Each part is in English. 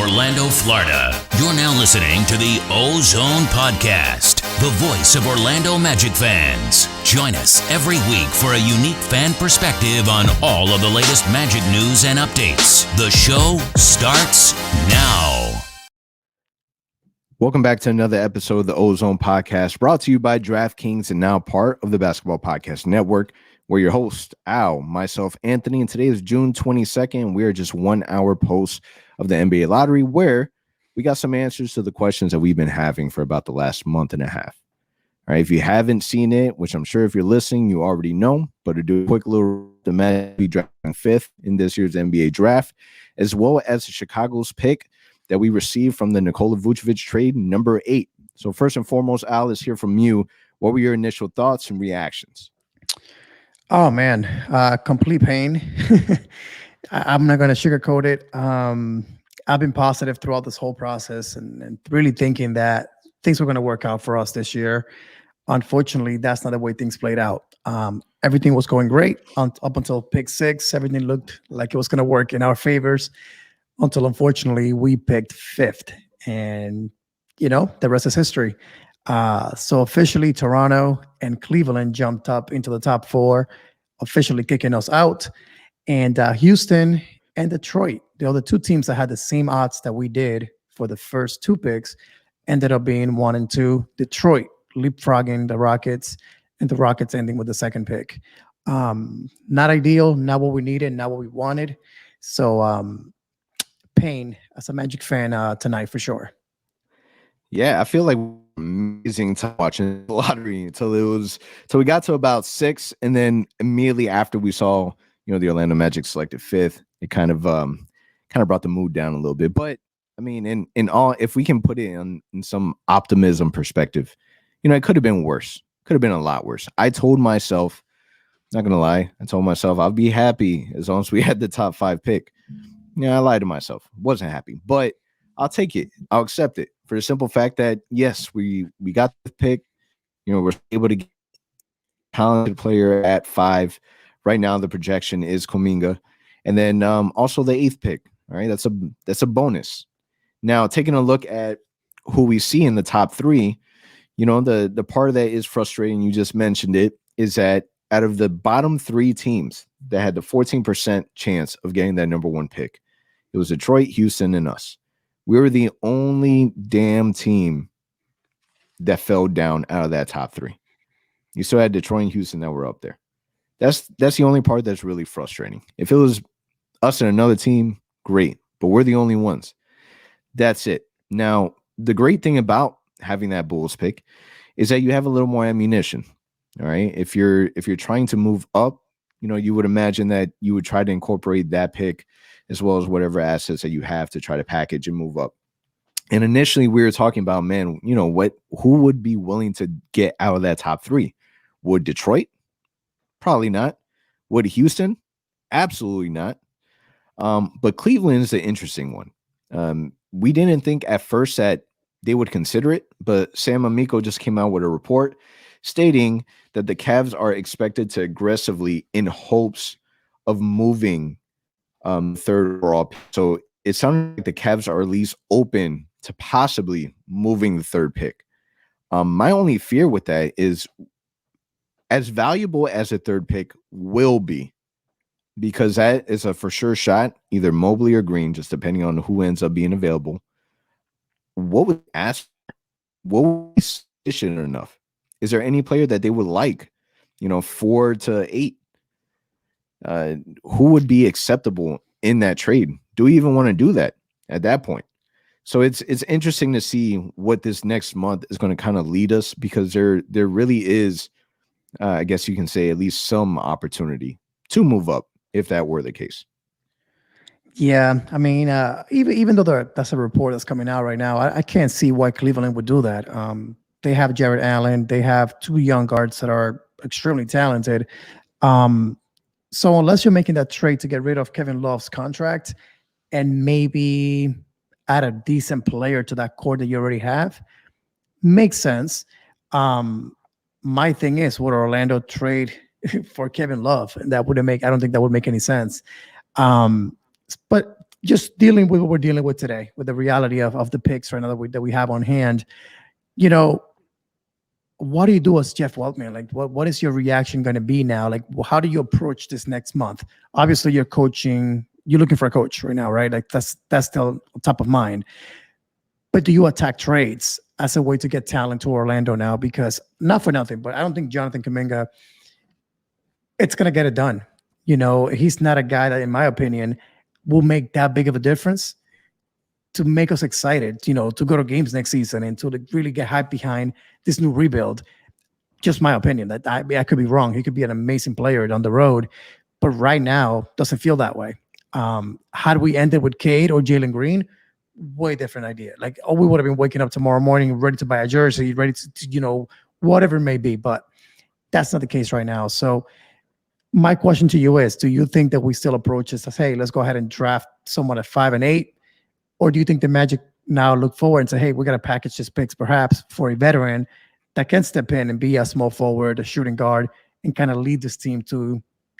Orlando, Florida. You're now listening to the OZone Podcast, the voice of Orlando Magic fans. Join us every week for a unique fan perspective on all of the latest Magic news and updates. The show starts now. Welcome back to another episode of the OZone Podcast, brought to you by DraftKings and now part of the Basketball Podcast Network. We're your host, Al, myself, Anthony, and today is June 22nd. We are just 1 hour post of the NBA lottery, where we got some answers to the questions that we've been having for about the last month and a half. All right, if you haven't seen it, which I'm sure if you're listening, you already know, but to do a quick little, the Magic be drafting fifth in this year's NBA draft, as well as Chicago's pick that we received from the Nikola Vucevic trade, number 8. So first and foremost, Al, let's hear from you. What were your initial thoughts and reactions? Oh, man, complete pain. I'm not going to sugarcoat it. I've been positive throughout this whole process and really thinking that things were going to work out for us this year. Unfortunately, that's not the way things played out. Everything was going great up until pick 6. Everything looked like it was going to work in our favors until, unfortunately, we picked 5th. And, you know, the rest is history. So officially, Toronto and Cleveland jumped up into the top 4, officially kicking us out. And Houston and Detroit, the other 2 teams that had the same odds that we did for the first 2 picks, ended up being 1 and 2. Detroit leapfrogging the Rockets, and the Rockets ending with the 2nd pick. Not ideal, not what we needed, not what we wanted. So pain as a Magic fan tonight for sure. Yeah, I feel like amazing time watching the lottery until we got to about 6, and then immediately after we saw, you know, the Orlando Magic selected 5th, it kind of brought the mood down a little bit. But I mean, in all, if we can put it in some optimism perspective, you know, it could have been worse. Could have been a lot worse. I told myself, not gonna lie, I'll be happy as long as we had the top 5 pick. Yeah, I lied to myself. Wasn't happy, but I'll take it. I'll accept it for the simple fact that yes, we got the pick. You know, we're able to get a talented player at 5. Right now, the projection is Kuminga, and then also the 8th pick. All right, that's a bonus. Now, taking a look at who we see in the top 3, you know, the part of that is frustrating. You just mentioned it, is that out of the bottom 3 teams that had the 14% chance of getting that number 1 pick, it was Detroit, Houston, and us. We were the only damn team that fell down out of that top 3. You still had Detroit and Houston that were up there. That's the only part that's really frustrating. If it was us and another team, great, but we're the only ones. That's it. Now, the great thing about having that Bulls pick is that you have a little more ammunition. All right. If you're trying to move up, you know, you would imagine that you would try to incorporate that pick as well as whatever assets that you have to try to package and move up. And initially we were talking about, man, you know what, who would be willing to get out of that top 3? Would Detroit? Probably not. Would Houston? Absolutely not. But Cleveland is the interesting one. We didn't think at first that they would consider it, but Sam Amico just came out with a report stating that the Cavs are expected to aggressively in hopes of moving 3rd overall. So it sounds like the Cavs are at least open to possibly moving the 3rd pick. My only fear with that is, as valuable as a 3rd pick will be, because that is a for sure shot, either Mobley or Green, just depending on who ends up being available. What would ask? What would be sufficient enough? Is there any player that they would like, you know, 4 to 8? Who would be acceptable in that trade? Do we even want to do that at that point? So it's interesting to see what this next month is going to kind of lead us, because there really is, I guess you can say, at least some opportunity to move up if that were the case. Yeah, I mean, even though that's a report that's coming out right now, I can't see why Cleveland would do that. They have Jared Allen. They have 2 young guards that are extremely talented. So unless you're making that trade to get rid of Kevin Love's contract and maybe add a decent player to that core that you already have, makes sense. My thing is, would Orlando trade for Kevin Love? And that wouldn't make, I don't think that would make any sense. But just dealing with what we're dealing with today, with the reality of the picks right now that we have on hand, you know, what do you do as Jeff Weltman? Like, what is your reaction going to be now? Like, how do you approach this next month? Obviously, you're coaching. You're looking for a coach right now, right? Like that's still top of mind. But do you attack trades as a way to get talent to Orlando now? Because not for nothing, but I don't think Jonathan Kuminga, it's going to get it done. You know, he's not a guy that, in my opinion, will make that big of a difference to make us excited, you know, to go to games next season and to really get hyped behind this new rebuild. Just my opinion. That I could be wrong. He could be an amazing player down the road, but right now doesn't feel that way. Had we ended with Cade or Jalen Green, way different idea. Like, oh, we would have been waking up tomorrow morning ready to buy a jersey, ready to you know, whatever it may be. But that's not the case right now. So my question to you is, do you think that we still approach this as, hey, let's go ahead and draft someone at 5 and 8? Or do you think the Magic now look forward and say, hey, we got to package this picks perhaps for a veteran that can step in and be a small forward, a shooting guard, and kind of lead this team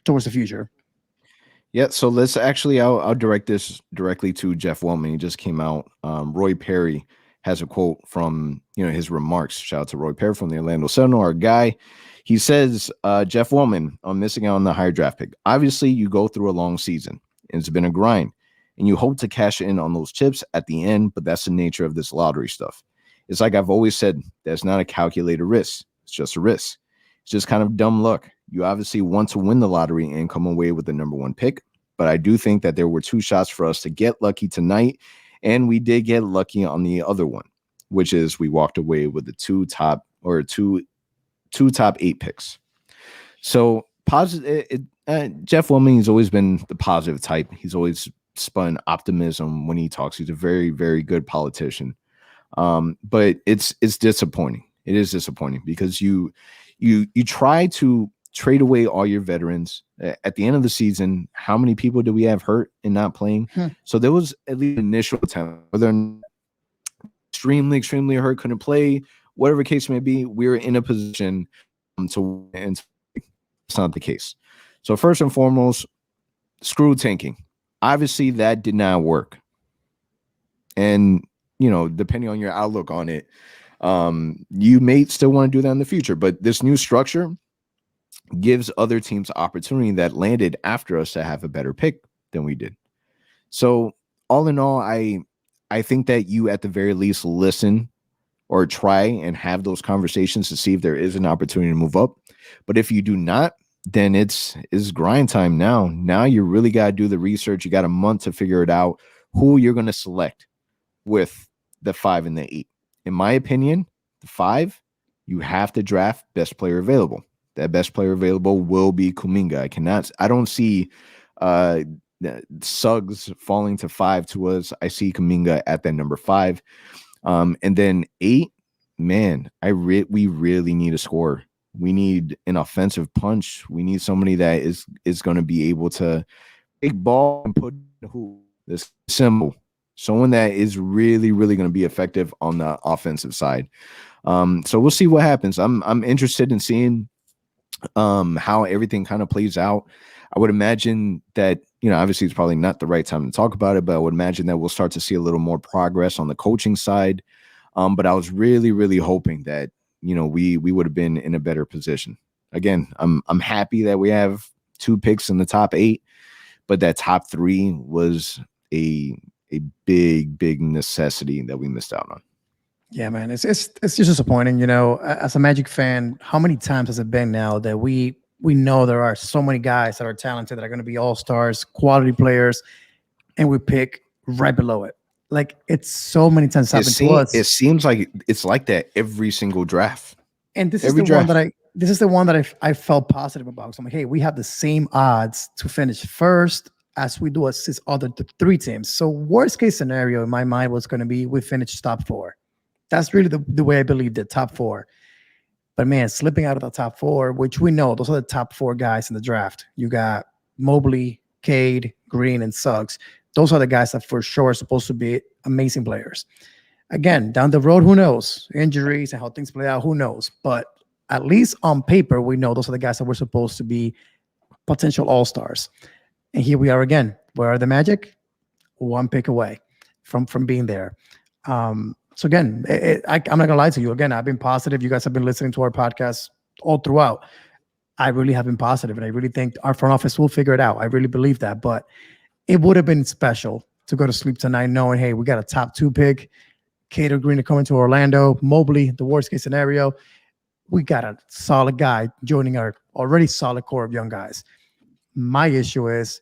towards the future? Yeah, so let's actually, I'll direct this directly to Jeff Weltman. He just came out. Roy Perry has a quote from, you know, his remarks. Shout out to Roy Perry from the Orlando Sentinel, our guy. He says, Jeff Weltman, on missing out on the higher draft pick. Obviously, you go through a long season. It's been a grind, and you hope to cash in on those chips at the end, but that's the nature of this lottery stuff. It's like I've always said, that's not a calculated risk. It's just a risk. It's just kind of dumb luck. You obviously want to win the lottery and come away with the number 1 pick, but I do think that there were 2 shots for us to get lucky tonight, and we did get lucky on the other one, which is we walked away with the two top 8 picks. So positive. Jeff Weltman, he's always been the positive type. He's always spun optimism when he talks. He's a very, very good politician. But it's disappointing. It is disappointing because you try to trade away all your veterans. At the end of the season, how many people do we have hurt and not playing? So there was at least an initial attempt, whether extremely, extremely hurt, couldn't play, whatever case may be, we're in a position to win. And it's not the case. So first and foremost, screw tanking. Obviously, that did not work. And, you know, depending on your outlook on it, you may still want to do that in the future. But this new structure gives other teams opportunity that landed after us to have a better pick than we did. So all in all, I think that you at the very least listen or try and have those conversations to see if there is an opportunity to move up. But if you do not, then it's grind time now. Now you really got to do the research. You got a month to figure it out, who you're going to select with the 5 and the 8. In my opinion, the 5, you have to draft best player available. That best player available will be Kuminga. I don't see Suggs falling to 5 to us. I see Kuminga at that number 5. And then 8, man, we really need a scorer. We need an offensive punch. We need somebody that is going to be able to take ball and put the hoop. This symbol. Someone that is really, really going to be effective on the offensive side. So we'll see what happens. I'm interested in seeing how everything kind of plays out. I would imagine that, you know, obviously it's probably not the right time to talk about it, but I would imagine that we'll start to see a little more progress on the coaching side. But I was really, really hoping that, you know, we would have been in a better position. Again, I'm happy that we have 2 picks in the top 8, but that top 3 was a big necessity that we missed out on. Yeah, man, it's just disappointing. You know, as a Magic fan, how many times has it been now that we know there are so many guys that are talented that are going to be all-stars, quality players, and we pick right below it. Like, it's so many times happened to us. It seems like it's like that every single draft. And this is the one that I felt positive about. So I'm like, hey, we have the same odds to finish first as we do as other 3 teams. So worst case scenario in my mind was going to be we finish top 4. That's really the way I believe the top 4. But man, slipping out of the top 4, which we know those are the top 4 guys in the draft. You got Mobley, Cade, Green, and Suggs. Those are the guys that for sure are supposed to be amazing players. Again, down the road, who knows? Injuries and how things play out, who knows? But at least on paper, we know those are the guys that were supposed to be potential all-stars. And here we are again. Where are the Magic? one pick away from being there. So again, I'm not gonna lie to you. Again, I've been positive. You guys have been listening to our podcast all throughout. I really have been positive, and I really think our front office will figure it out. I really believe that. But it would have been special to go to sleep tonight knowing, hey, we got a top 2 pick, Cater Green to come into Orlando, Mobley, the worst case scenario. We got a solid guy joining our already solid core of young guys. My issue is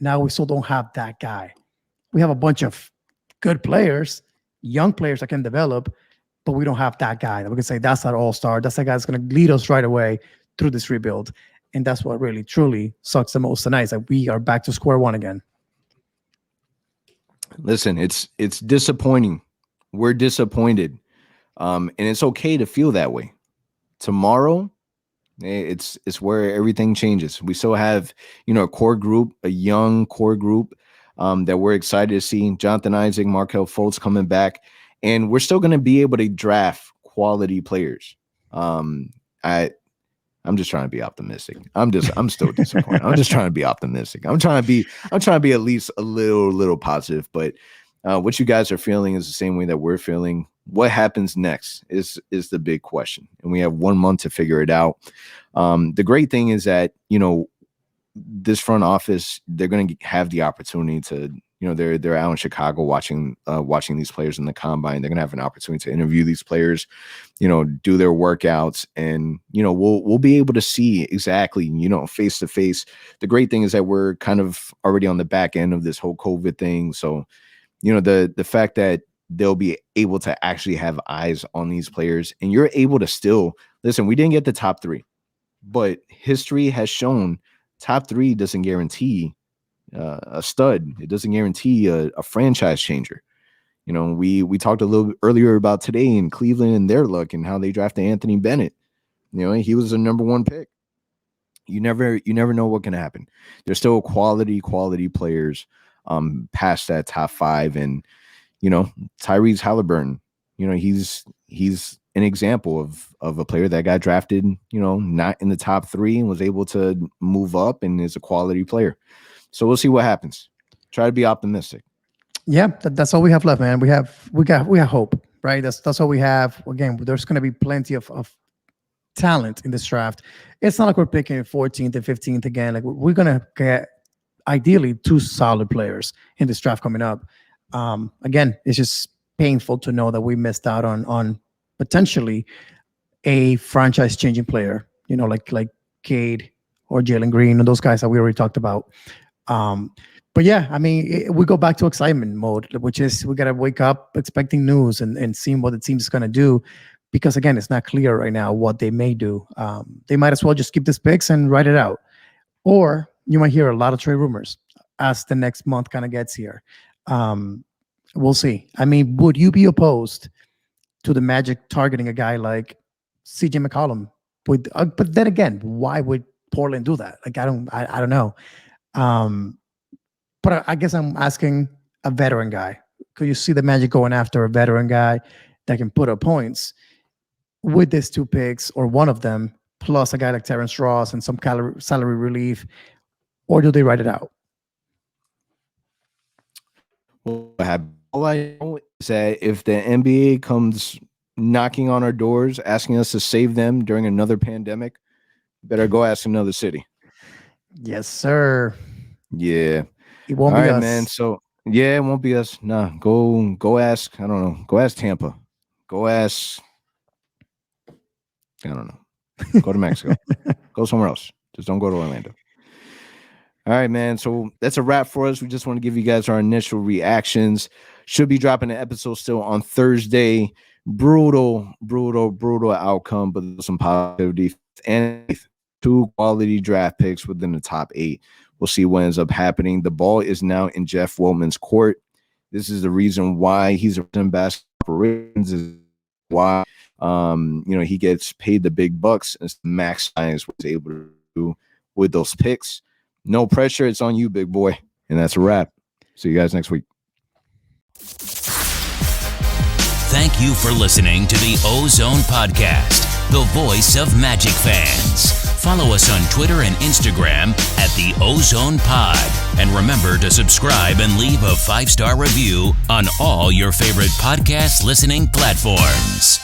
now we still don't have that guy. We have a bunch of good players, young players that can develop, but we don't have that guy that we can say that's our all-star. That's the guy that's going to lead us right away through this rebuild. And that's what really, truly sucks the most tonight, is that we are back to square one again. Listen, it's disappointing. We're disappointed. And it's okay to feel that way. Tomorrow, it's where everything changes. We still have, a core group, a young core group that we're excited to see. Jonathan Isaac, Markelle Fultz coming back. And we're still going to be able to draft quality players. I'm just trying to be optimistic. I'm still disappointed. I'm just trying to be optimistic. I'm trying to be at least a little positive. But what you guys are feeling is the same way that we're feeling. What happens next is the big question, and we have 1 month to figure it out. The great thing is that this front office, they're going to have the opportunity to. They're out in Chicago watching these players in the combine. They're gonna have an opportunity to interview these players, do their workouts, and we'll be able to see exactly, face to face. The great thing is that we're kind of already on the back end of this whole COVID thing. So, the fact that they'll be able to actually have eyes on these players, and you're able to still listen. We didn't get the top 3, but history has shown top 3 doesn't guarantee a stud. It doesn't guarantee a franchise changer. We talked a little bit earlier about today in Cleveland and their luck and how they drafted Anthony Bennett. He was the number 1 pick. You never know what can happen. There's still quality players past that top 5, and Tyrese Halliburton. He's an example of a player that got drafted, not in the top 3 and was able to move up and is a quality player. So we'll see what happens. Try to be optimistic. Yeah, that's all we have left, man. We have hope, right? That's all we have. Again, there's going to be plenty of talent in this draft. It's not like we're picking 14th and 15th again. Like, we're going to get ideally 2 solid players in this draft coming up. Again, it's just painful to know that we missed out on potentially a franchise-changing player. Like Cade or Jalen Green and those guys that we already talked about. But yeah, I mean, we go back to excitement mode, which is we got to wake up expecting news and seeing what the team is going to do, because again, it's not clear right now what they may do. They might as well just keep this picks and write it out, or you might hear a lot of trade rumors as the next month kind of gets here. We'll see. I mean, would you be opposed to the Magic targeting a guy like CJ McCollum? But then again, why would Portland do that? Like, I don't know. But I guess I'm asking a veteran guy. Could you see the Magic going after a veteran guy that can put up points with these 2 picks, or one of them, plus a guy like Terrence Ross and some salary relief, or do they write it out? Well, all I know is that if the NBA comes knocking on our doors, asking us to save them during another pandemic, better go ask another city. Yes, sir. Yeah. It won't be us, man. So yeah, it won't be us. Nah, go ask. I don't know. Go ask Tampa. Go ask. I don't know. Go to Mexico. Go somewhere else. Just don't go to Orlando. All right, man. So that's a wrap for us. We just want to give you guys our initial reactions. Should be dropping an episode still on Thursday. Brutal outcome, but some positivity and 2 quality draft picks within the top 8. We'll see what ends up happening. The ball is now in Jeff Weltman's court. This is the reason why he's in basketball operations, is why he gets paid the big bucks, and Max Science was able to do with those picks. No pressure. It's on you, big boy. And that's a wrap. See you guys next week. Thank you for listening to the OZone Podcast, the voice of Magic fans. Follow us on Twitter and Instagram at the OZone Pod. And remember to subscribe and leave a 5-star review on all your favorite podcast listening platforms.